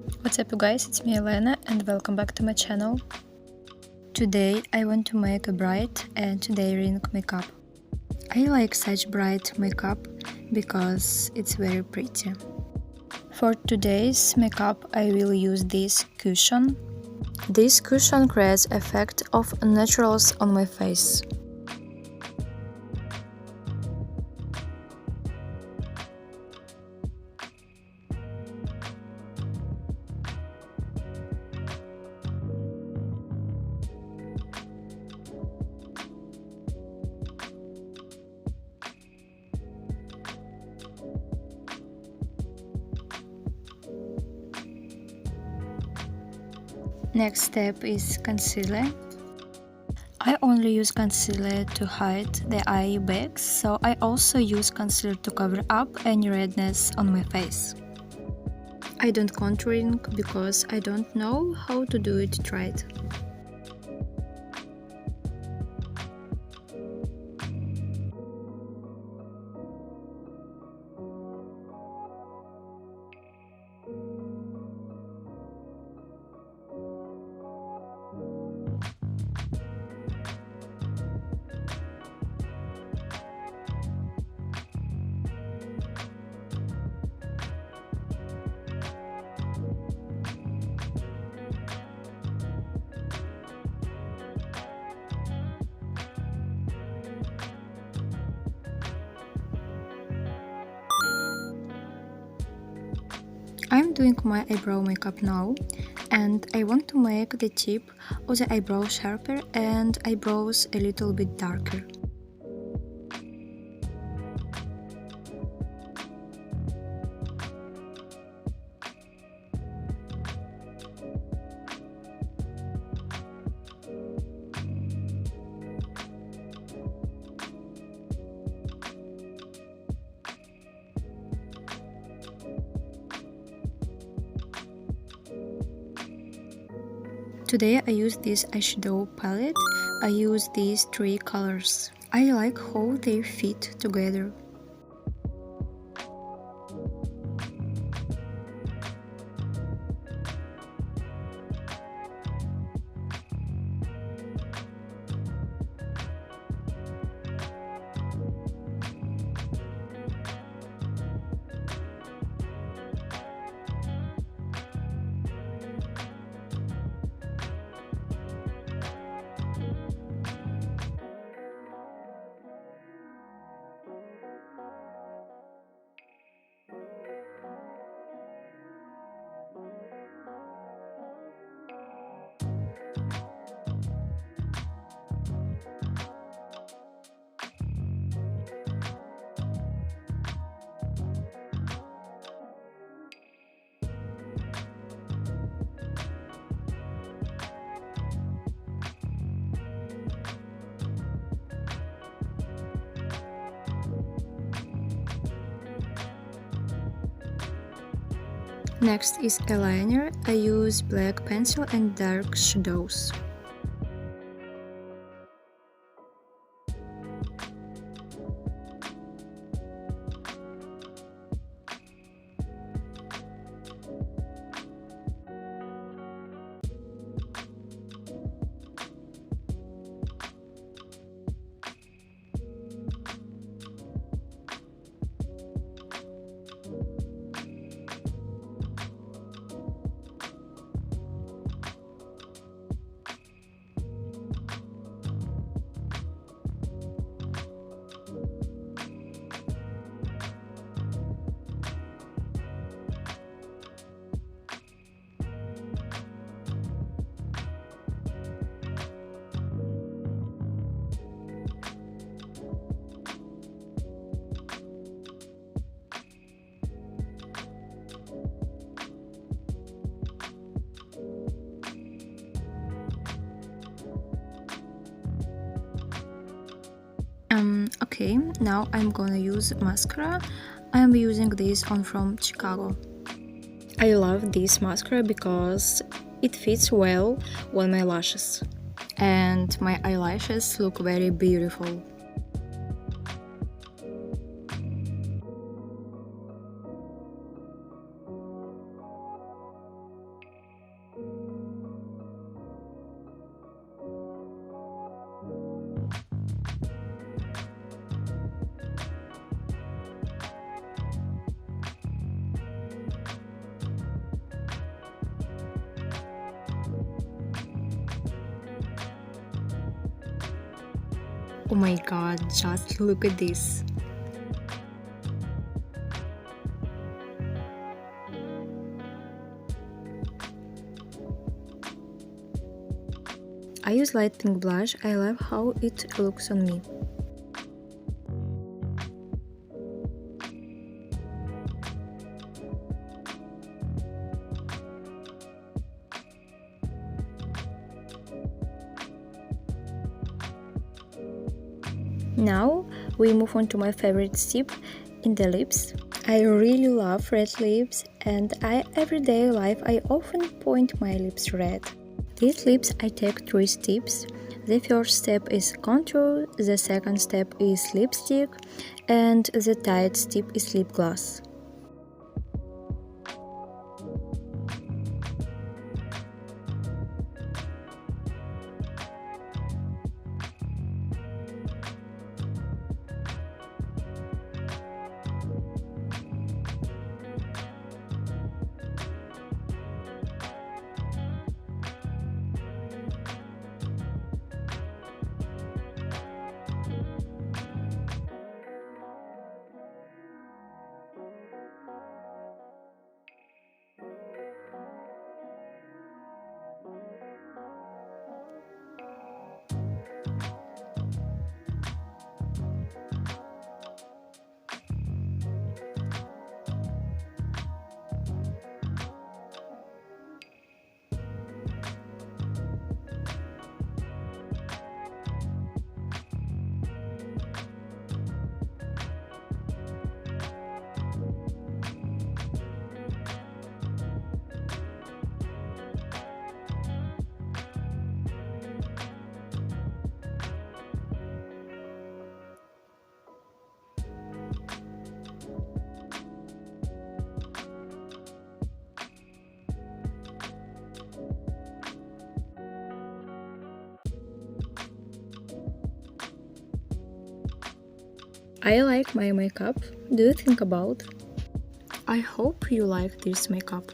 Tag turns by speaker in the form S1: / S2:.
S1: What's up you guys, it's me Elena and welcome back to my channel. Today I want to make a bright and today ring makeup. I like such bright makeup because it's very pretty. For today's makeup I will use this cushion. This cushion creates effect of naturals on my face. Next step is concealer. I only use concealer to hide the eye bags, so I also use concealer to cover up any redness on my face. I don't contouring because I don't know how to do it right. I'm doing my eyebrow makeup now and I want to make the tip of the eyebrow sharper and eyebrows a little bit darker. Today I use this eyeshadow palette. I use these three colors. I like how they fit together. Next is eyeliner. I use black pencil and dark shadows. Okay, now I'm gonna use mascara. I'm using this one from Chicago. I love this mascara because it fits well on my lashes and my eyelashes look very beautiful. Oh my god, just look at this. I use light pink blush. I love how it looks on me. Now we move on to my favorite step in the lips. I really love red lips, and everyday life I often point my lips red. These lips I take 3 steps. The first step is contour, the second step is lipstick, and the third step is lip gloss. I like my makeup. Do you think about? I hope you like this makeup.